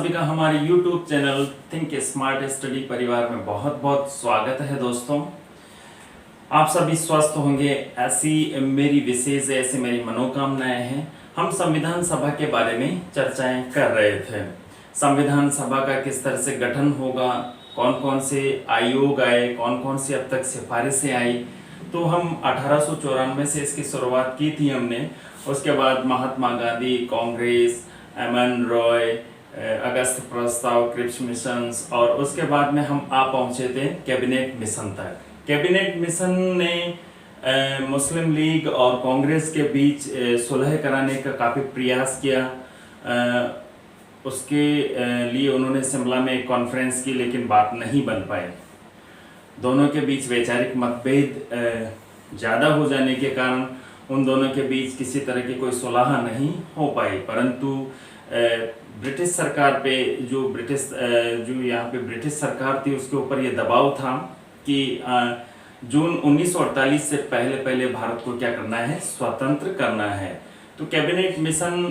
सभी का हमारे YouTube channel think smart study परिवार में बहुत बहुत स्वागत है। दोस्तों, आप सभी स्वस्थ होंगे ऐसी मेरी विशेष ऐसी मेरी मनोकामनाएं हैं। हम संविधान सभा के बारे में चर्चाएं कर रहे थे। संविधान सभा का किस तरह से गठन होगा, कौन कौन से आयोग आए, कौन कौन सी अब तक सिफारिशें आई। तो हम 1894 से इसकी शुरुआत की थी हमने। उसके बाद महात्मा गांधी, कांग्रेस, एमएन रॉय, अगस्त प्रस्ताव, क्रिप्स मिशंस, और उसके बाद में हम आ पहुंचे थे कैबिनेट मिशन तक। कैबिनेट मिशन ने मुस्लिम लीग और कांग्रेस के बीच सुलह कराने का काफ़ी प्रयास किया। उसके लिए उन्होंने शिमला में एक कॉन्फ्रेंस की, लेकिन बात नहीं बन पाई। दोनों के बीच वैचारिक मतभेद ज़्यादा हो जाने के कारण उन दोनों के बीच किसी तरह की कोई सुलह नहीं हो पाई। परंतु ब्रिटिश सरकार पे जो यहाँ पे ब्रिटिश सरकार थी, उसके ऊपर ये दबाव था कि जून 1948 से पहले भारत को क्या करना है, स्वतंत्र करना है। तो कैबिनेट मिशन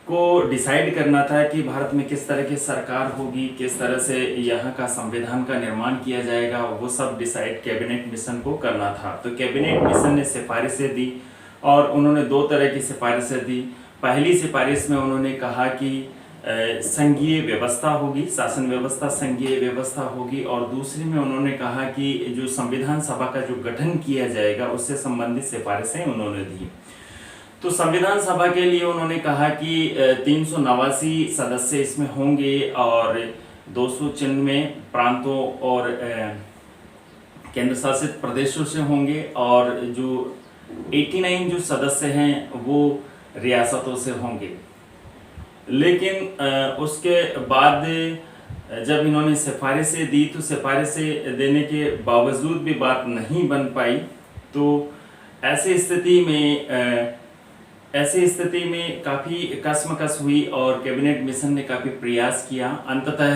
को डिसाइड करना था कि भारत में किस तरह की सरकार होगी, किस तरह से यहाँ का संविधान का निर्माण किया जाएगा, वो सब डिसाइड कैबिनेट मिशन को करना था। तो कैबिनेट मिशन ने सिफारिशें दी और उन्होंने दो तरह की सिफारिशें दी। पहली सिफारिश में उन्होंने कहा कि संघीय व्यवस्था होगी, शासन व्यवस्था संघीय व्यवस्था होगी, और दूसरी में उन्होंने कहा कि जो संविधान सभा का जो गठन किया जाएगा उससे संबंधित सिफारिशें उन्होंने दी। तो संविधान सभा के लिए उन्होंने कहा कि 389 सदस्य इसमें होंगे और 296 प्रांतों और केंद्र शासित प्रदेशों से होंगे, और जो 89 जो सदस्य हैं वो रियासतों से होंगे। लेकिन उसके बाद जब इन्होंने सिफारिशें दी तो सिफारिशें देने के बावजूद भी बात नहीं बन पाई। तो ऐसी स्थिति में काफ़ी कशमकश हुई और कैबिनेट मिशन ने काफ़ी प्रयास किया। अंततः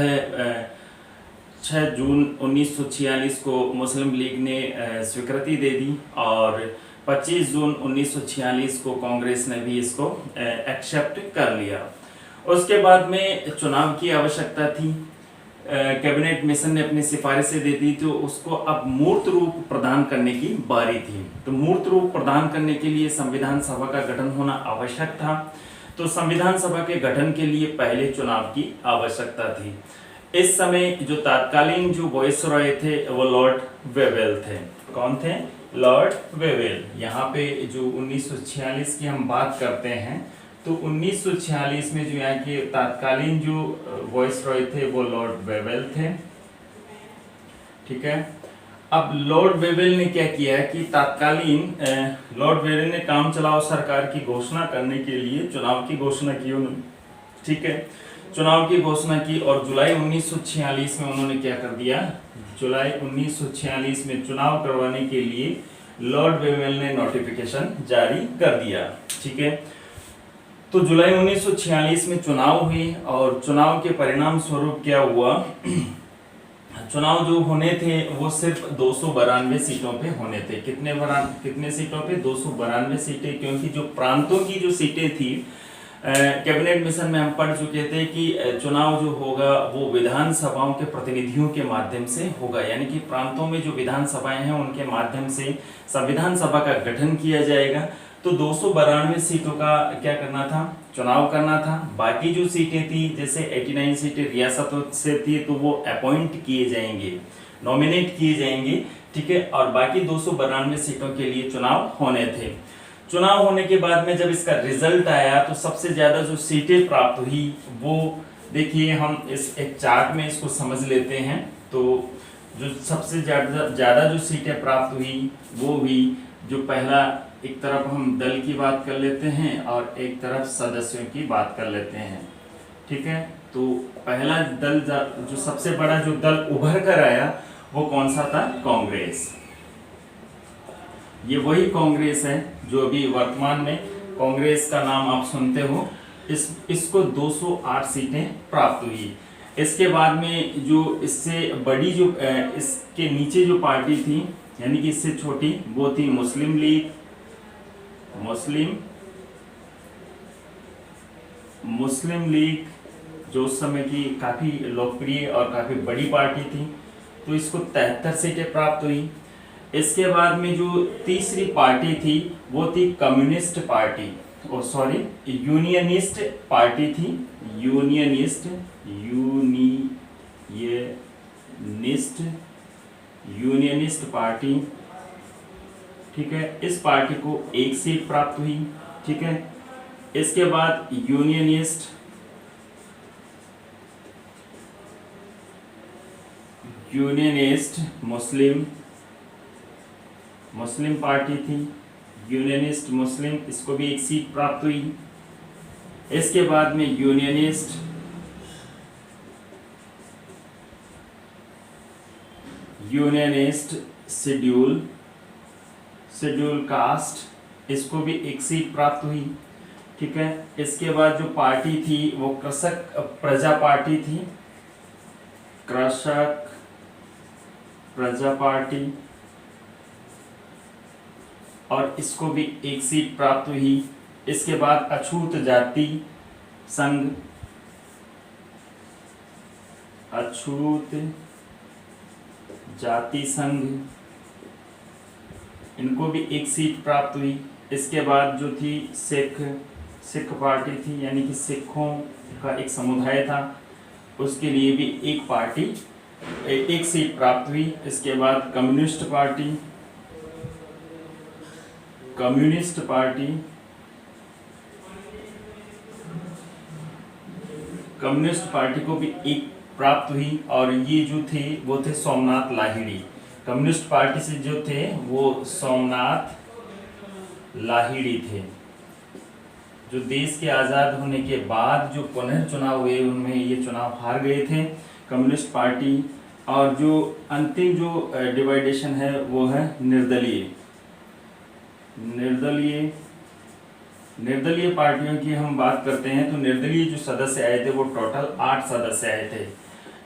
6 जून 1946 को मुस्लिम लीग ने स्वीकृति दे दी और 25 जून 1946 को कांग्रेस ने भी इसको एक्सेप्ट कर लिया। उसके बाद में चुनाव की आवश्यकता थी। कैबिनेट मिशन ने अपनी सिफारिशें दे दी, तो उसको अब मूर्त रूप प्रदान करने की बारी थी। तो मूर्त रूप प्रदान करने के लिए संविधान सभा का गठन होना आवश्यक था। तो संविधान सभा के गठन के लिए पहले चुनाव की आवश्यकता थी। इस समय जो तत्कालीन जो वाइसरॉय थे वो लॉर्ड वेवेल थे। कौन थे? Lord Wavell. यहाँ पे जो 1946 की हम बात करते हैं, तो 1946 में जो यहाँ के तत्कालीन जो वाइसरॉय थे वो लॉर्ड वेवेल थे। ठीक है। अब लॉर्ड वेवेल ने क्या किया कि तत्कालीन लॉर्ड वेवेल ने काम चलाओ सरकार की घोषणा करने के लिए चुनाव की घोषणा की उन्होंने। ठीक है, चुनाव की घोषणा की और जुलाई 1946 में उन्होंने क्या कर दिया, जुलाई 1946 में चुनाव करवाने के लिए लॉर्ड वेवेल ने नोटिफिकेशन जारी कर दिया। ठीक है, तो जुलाई 1946 में चुनाव हुई और चुनाव के परिणाम स्वरूप क्या हुआ, चुनाव जो होने थे वो सिर्फ 292 सीटों पे होने थे। कितने सीटों पे? 292 सीटें, क्योंकि जो प्रांतों की जो सीटें थी कैबिनेट मिशन में हम पढ़ चुके थे कि चुनाव जो होगा वो विधानसभाओं के प्रतिनिधियों के माध्यम से होगा, यानी कि प्रांतों में जो विधानसभाएं हैं उनके माध्यम से संविधान सभा का गठन किया जाएगा। तो 292 सीटों का क्या करना था, चुनाव करना था। बाकी जो सीटें थी, जैसे 89 सीटें रियासतों से थी, तो वो अपॉइंट किए जाएंगे, नॉमिनेट किए जाएंगे। ठीक है, और बाकी 292 सीटों के लिए चुनाव होने थे। चुनाव होने के बाद में जब इसका रिजल्ट आया तो सबसे ज्यादा जो सीटें प्राप्त हुई वो देखिए, हम इस एक चार्ट में इसको समझ लेते हैं। तो जो सबसे ज्यादा जो सीटें प्राप्त हुई वो हुई, जो पहला, एक तरफ हम दल की बात कर लेते हैं और एक तरफ सदस्यों की बात कर लेते हैं। ठीक है, तो पहला दल जो सबसे बड़ा जो दल उभर कर आया वो कौन सा था? कांग्रेस। ये वही कांग्रेस है जो अभी वर्तमान में कांग्रेस का नाम आप सुनते हो। इसको 208 सीटें प्राप्त हुई। इसके बाद में जो इससे बड़ी जो इसके नीचे जो पार्टी थी, यानी कि इससे छोटी, वो थी मुस्लिम लीग। मुस्लिम लीग जो उस समय की काफ़ी लोकप्रिय और काफ़ी बड़ी पार्टी थी। तो इसको 73 सीटें प्राप्त हुई। इसके बाद में जो तीसरी पार्टी थी वो थी कम्युनिस्ट पार्टी, ओ सॉरी यूनियनिस्ट पार्टी थी। यूनियनिस्ट यूनियनिस्ट पार्टी, ठीक है। इस पार्टी को 1 सीट प्राप्त हुई, ठीक है। इसके बाद यूनियनिस्ट मुस्लिम पार्टी थी। यूनियनिस्ट मुस्लिम, इसको भी 1 सीट प्राप्त हुई। इसके बाद में यूनियनिस्ट शेड्यूल कास्ट, इसको भी 1 सीट प्राप्त हुई, ठीक है। इसके बाद जो पार्टी थी वो कृषक प्रजा पार्टी थी, कृषक प्रजा पार्टी, और इसको भी 1 सीट प्राप्त हुई। इसके बाद अछूत जाति संघ, इनको भी 1 सीट प्राप्त हुई। इसके बाद जो थी सिख पार्टी थी, यानी कि सिखों का एक समुदाय था, उसके लिए भी एक सीट प्राप्त हुई। इसके बाद कम्युनिस्ट पार्टी को भी 1 प्राप्त हुई। और ये जो थे वो थे सोमनाथ लाहिड़ी। कम्युनिस्ट पार्टी से जो थे वो सोमनाथ लाहिड़ी थे, जो देश के आज़ाद होने के बाद जो पुनर्चुनाव हुए उनमें ये चुनाव हार गए थे कम्युनिस्ट पार्टी। और जो अंतिम जो डिवाइडेशन है वो है निर्दलीय पार्टियों की हम बात करते हैं। तो निर्दलीय जो सदस्य आए थे वो टोटल 8 सदस्य आए थे।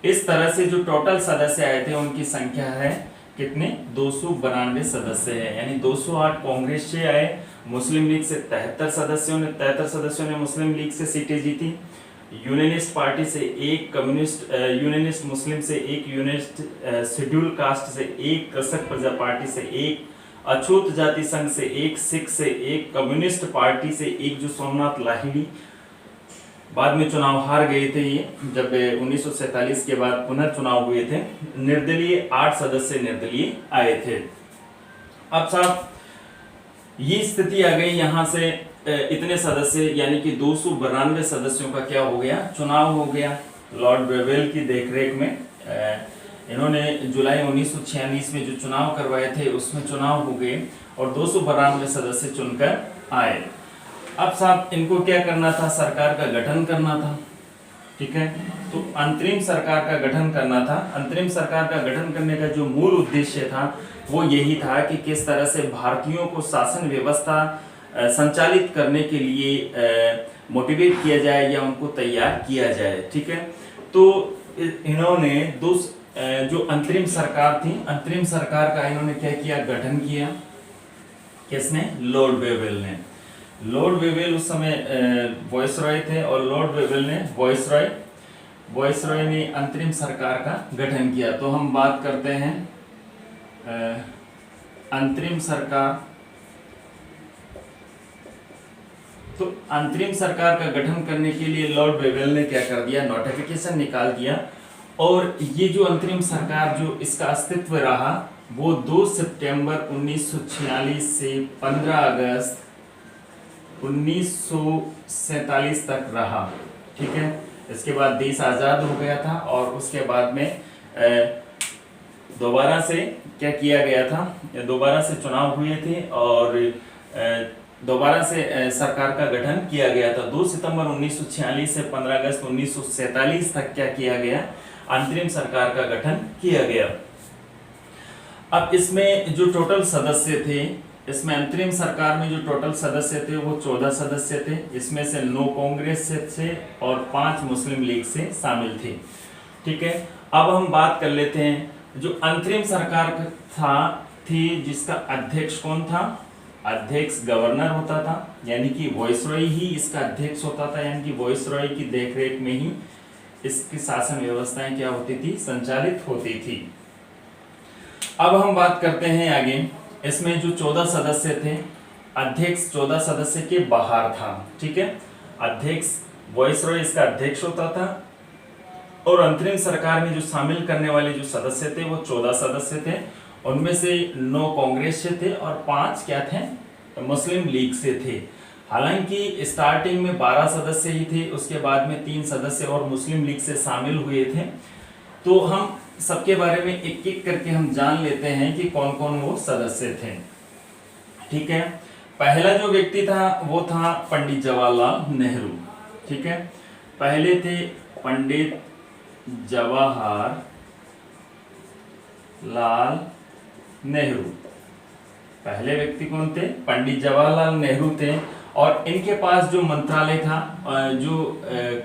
इस तरह से जो टोटल सदस्य आए थे उनकी संख्या है कितने, 292 सदस्य है। यानी 208 कांग्रेस से आए, मुस्लिम लीग से 73 सदस्यों ने मुस्लिम लीग से सीटें जीती, यूनियनिस्ट पार्टी से 1, यूनियनिस्ट मुस्लिम से 1, यूनियनिस्ट शेड्यूल कास्ट से 1, कृषक प्रजा पार्टी से 1, अछूत जाति संघ से 1, सिख से 1, कम्युनिस्ट पार्टी से 1, जो सोमनाथ लाहिड़ी बाद में चुनाव हार गए थे। ये जब 1947 के बाद पुनर्चुनाव हुए थे, निर्दलीय 8 सदस्य निर्दलीय आए थे। अब साहब ये स्थिति आ गई, यहाँ से इतने सदस्य यानी कि 292 सदस्यों का क्या हो गया, चुनाव हो गया। लॉर्ड वेवेल की देखरेख में इन्होंने जुलाई 1946 में जो चुनाव करवाए थे उसमें चुनाव हो गए और 292 सदस्य चुनकर आए। अब साहब इनको क्या करना था, सरकार का गठन करना था, ठीक है। तो अंतरिम सरकार का गठन करना था। अंतरिम सरकार का गठन करने का जो मूल उद्देश्य था वो यही था कि किस तरह से भारतीयों को शासन व्यवस्था संचालित करने के लिए मोटिवेट किया जाए या उनको तैयार किया जाए, ठीक है। तो इन्होंने जो अंतरिम सरकार थी, अंतरिम सरकार का इन्होंने क्या किया, गठन किया। किसने, लॉर्ड वेवेल ने। लॉर्ड वेवेल उस समय वॉइसरॉय थे और लॉर्ड वेवेल ने वॉइसरॉय ने अंतरिम सरकार का गठन किया। तो हम बात करते हैं अंतरिम सरकार। तो अंतरिम सरकार का गठन करने के लिए लॉर्ड वेवेल ने क्या कर दिया, नोटिफिकेशन निकाल दिया। और ये जो अंतरिम सरकार जो इसका अस्तित्व रहा वो 2 सितंबर 1946 से 15 अगस्त 1947 तक रहा, ठीक है। इसके बाद देश आज़ाद हो गया था और उसके बाद में दोबारा से क्या किया गया था, दोबारा से चुनाव हुए थे और दोबारा से सरकार का गठन किया गया था। 2 सितंबर 1946 से 15 अगस्त 1947 तक क्या किया गया, अंतरिम सरकार का गठन किया गया। अब इसमें जो टोटल सदस्य थे, इसमें अंतरिम सरकार में जो टोटल सदस्य थे वो 14 सदस्य थे। इसमें से 9 कांग्रेस से और 5 मुस्लिम लीग से शामिल थे, ठीक है। अब हम बात कर लेते हैं जो अंतरिम सरकार थी जिसका अध्यक्ष कौन था, अध्यक्ष गवर्नर होता था, यानी कि वॉइसरॉय ही इसका अध्यक्ष होता था, यानी कि वॉइसरॉय की देखरेख में ही इसकी शासन व्यवस्थाएं क्या होती थी, संचालित होती थी। अब हम बात करते हैं आगे, इसमें जो 14 सदस्य थे, अध्यक्ष 14 सदस्य के बाहर था, ठीक है। अध्यक्ष वाइसरॉय इसका अध्यक्ष होता था, और अंतरिम सरकार में जो शामिल करने वाले जो सदस्य थे वो 14 सदस्य थे। उनमें से 9 कांग्रेस से थे और 5 क्या थे, मुस्लिम लीग से थे। हालांकि स्टार्टिंग में 12 सदस्य ही थे, उसके बाद में 3 सदस्य और मुस्लिम लीग से शामिल हुए थे। तो हम सबके बारे में एक एक करके हम जान लेते हैं कि कौन कौन वो सदस्य थे, ठीक है। पहला जो व्यक्ति था वो था पंडित जवाहरलाल नेहरू, ठीक है। पहले थे पंडित जवाहरलाल नेहरू। पहले व्यक्ति कौन थे, पंडित जवाहरलाल नेहरू थे। और इनके पास जो मंत्रालय था, जो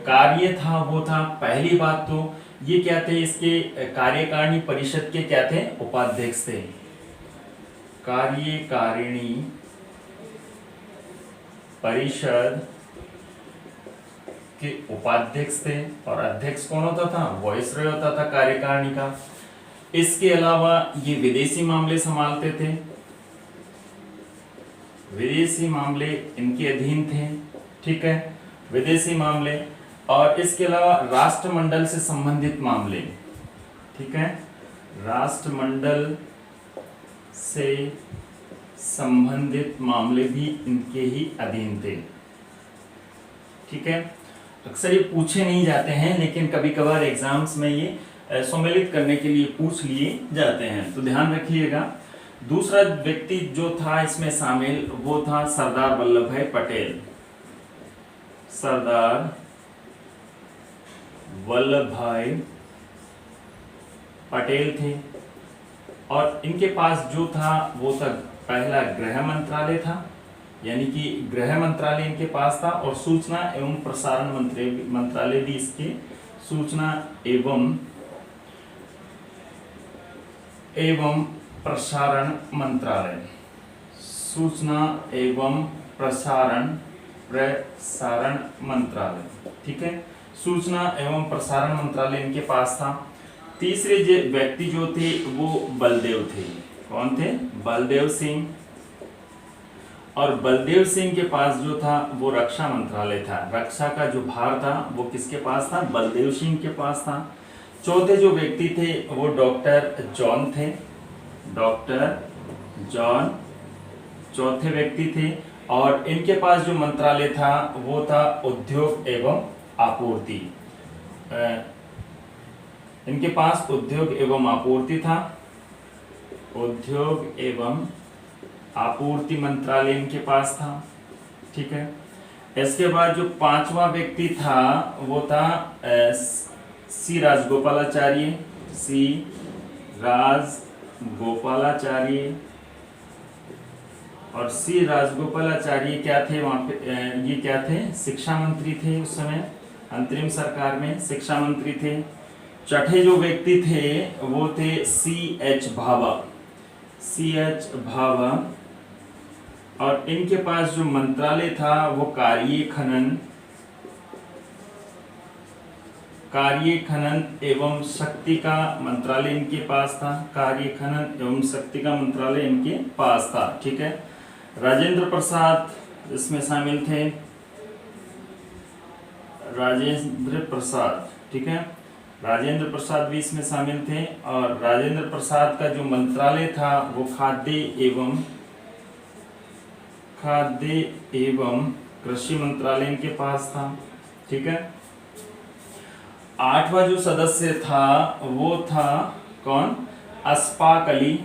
कार्य था वो था, पहली बात तो ये क्या थे, इसके कार्यकारिणी परिषद के क्या थे, उपाध्यक्ष थे। कार्यकारिणी परिषद के उपाध्यक्ष थे। और अध्यक्ष कौन होता था, वाइसरॉय होता था कार्यकारिणी का। इसके अलावा ये विदेशी मामले संभालते थे, विदेशी मामले इनके अधीन थे, ठीक है, विदेशी मामले। और इसके अलावा राष्ट्रमंडल से संबंधित मामले, ठीक है, राष्ट्रमंडल से संबंधित मामले भी इनके ही अधीन थे, ठीक है। अक्सर ये पूछे नहीं जाते हैं, लेकिन कभी कभार एग्जाम्स में ये सम्मिलित करने के लिए पूछ लिए जाते हैं, तो ध्यान रखिएगा। दूसरा व्यक्ति जो था इसमें शामिल वो था सरदार वल्लभ भाई पटेल। सरदार वल्लभ भाई पटेल थे। और इनके पास जो था वो था, पहला गृह मंत्रालय था, यानी कि गृह मंत्रालय इनके पास था, और सूचना एवं प्रसारण मंत्रालय भी इसके, सूचना एवं प्रसारण मंत्रालय, सूचना एवं प्रसारण मंत्रालय, ठीक है, सूचना एवं प्रसारण मंत्रालय इनके पास था। तीसरे व्यक्ति जो थे वो बलदेव थे। कौन थे, बलदेव सिंह। और बलदेव सिंह के पास जो था वो रक्षा मंत्रालय था, रक्षा का जो भार था वो किसके पास था, बलदेव सिंह के पास था। चौथे जो व्यक्ति थे वो डॉक्टर जॉन थे, डॉक्टर जॉन चौथे व्यक्ति थे। और इनके पास जो मंत्रालय था वो था उद्योग एवं आपूर्ति, इनके पास उद्योग एवं आपूर्ति था, उद्योग एवं आपूर्ति मंत्रालय इनके पास था, ठीक है। इसके बाद जो पांचवा व्यक्ति था वो था सी राजगोपालाचार्य, सी राजगोपालाचार्य। और सी राजगोपालाचार्य क्या थे वहां पे, ये क्या थे, शिक्षा मंत्री थे उस समय, अंतरिम सरकार में शिक्षा मंत्री थे। छठे जो व्यक्ति थे वो थे C.H. भाभा, C.H. भाभा। और इनके पास जो मंत्रालय था वो कार्य खनन एवं शक्ति का मंत्रालय इनके पास था, कार्य खनन एवं शक्ति का मंत्रालय इनके पास था, ठीक है। राजेंद्र प्रसाद इसमें शामिल थे, राजेंद्र प्रसाद, ठीक है, राजेंद्र प्रसाद भी इसमें शामिल थे। और राजेंद्र प्रसाद का जो मंत्रालय था वो खाद्य एवं कृषि मंत्रालय इनके पास था, ठीक है। आठवां जो सदस्य था वो था कौन, अशफाक अली,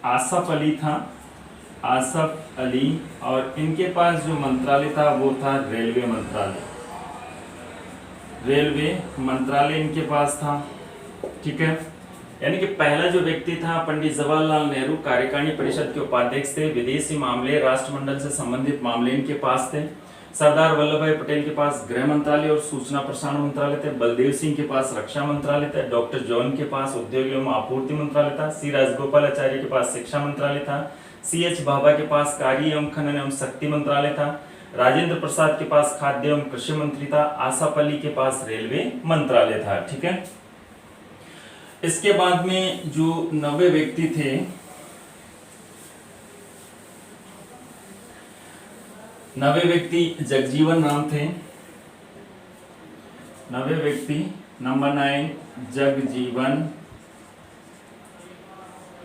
आसफ अली था, आसफ अली। और इनके पास जो मंत्रालय था वो था रेलवे मंत्रालय इनके पास था, ठीक है। यानी कि पहला जो व्यक्ति था पंडित जवाहरलाल नेहरू कार्यकारिणी परिषद के उपाध्यक्ष थे, विदेशी मामले राष्ट्रमंडल से संबंधित मामले इनके पास थे। सरदार वल्लभ भाई पटेल के पास गृह मंत्रालय और सूचना प्रसारण मंत्रालय थे, बलदेव सिंह के पास रक्षा मंत्रालय था, डॉक्टर जॉन के पास उद्योग एवं आपूर्ति मंत्रालय था, सी राजगोपालाचार्य के पास शिक्षा मंत्रालय था, C.H. भाभा के पास कार्य एवं खनन एवं शक्ति मंत्रालय था, राजेंद्र प्रसाद के पास खाद्य एवं कृषि मंत्री था, आसफ अली के पास रेलवे मंत्रालय था। ठीक है, इसके बाद में जो 90 व्यक्ति थे, 90 व्यक्ति जगजीवन राम थे। 90 व्यक्ति, नंबर 9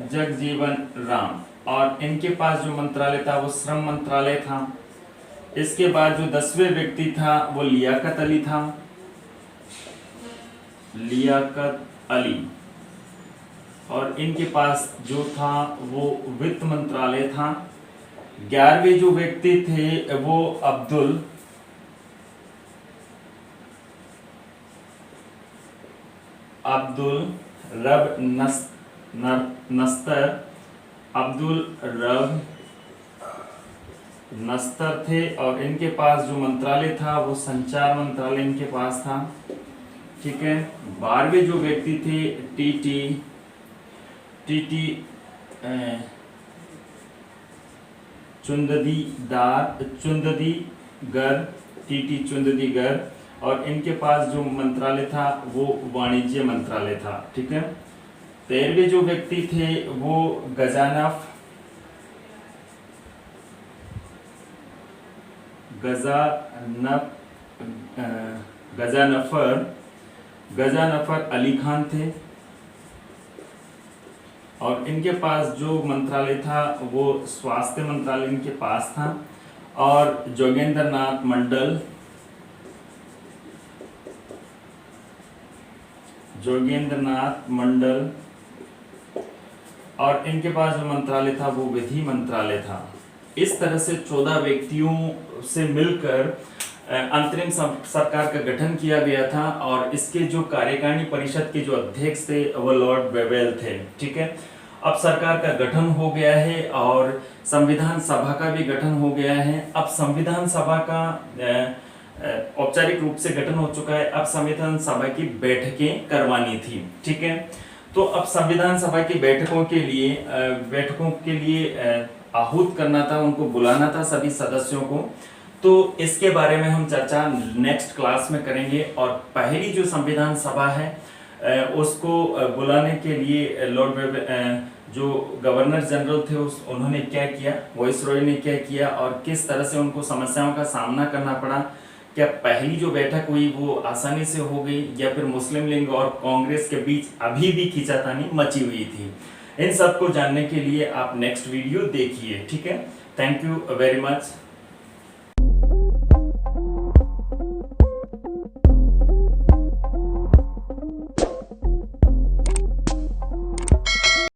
जगजीवन राम, और इनके पास जो मंत्रालय था वो श्रम मंत्रालय था। इसके बाद जो 10वें व्यक्ति था वो लियाकत अली था, लियाकत अली, और इनके पास जो था वो वित्त मंत्रालय था। 11वें जो व्यक्ति थे वो अब्दुल रब नस्तर थे, और इनके पास जो मंत्रालय था वो संचार मंत्रालय इनके पास था। ठीक है, 12वें जो व्यक्ति थे टीटी चुंददीगर, और इनके पास जो मंत्रालय था वो वाणिज्य मंत्रालय था। ठीक है, 13वें जो व्यक्ति थे वो गजानफर अली खान थे, और इनके पास जो मंत्रालय था वो स्वास्थ्य मंत्रालय इनके पास था। और जोगेंद्र नाथ मंडल, और इनके पास जो मंत्रालय था वो विधि मंत्रालय था। इस तरह से 14 व्यक्तियों से मिलकर अंतरिम सरकार का गठन किया गया था, और इसके जो कार्यकारिणी परिषद के जो अध्यक्ष थे वो लॉर्ड वेवेल थे। ठीक है, अब सरकार का गठन हो गया है और संविधान सभा का भी गठन हो गया है। अब संविधान सभा का औपचारिक रूप से गठन हो चुका है। अब संविधान सभा की बैठकें करवानी थी। ठीक है, तो अब संविधान सभा की बैठकों के लिए आहूत करना था, उनको बुलाना था सभी सदस्यों को। तो इसके बारे में हम चर्चा नेक्स्ट क्लास में करेंगे। और पहली जो संविधान सभा है उसको बुलाने के लिए जो गवर्नर जनरल थे उन्होंने क्या किया, वाइसरॉय ने क्या किया, और किस तरह से उनको समस्याओं का सामना करना पड़ा। क्या पहली जो बैठक हुई वो आसानी से हो गई, या फिर मुस्लिम लीग और कांग्रेस के बीच अभी भी खींचातानी मची हुई थी। इन सब को जानने के लिए आप नेक्स्ट वीडियो देखिए। ठीक है, थैंक यू वेरी मच।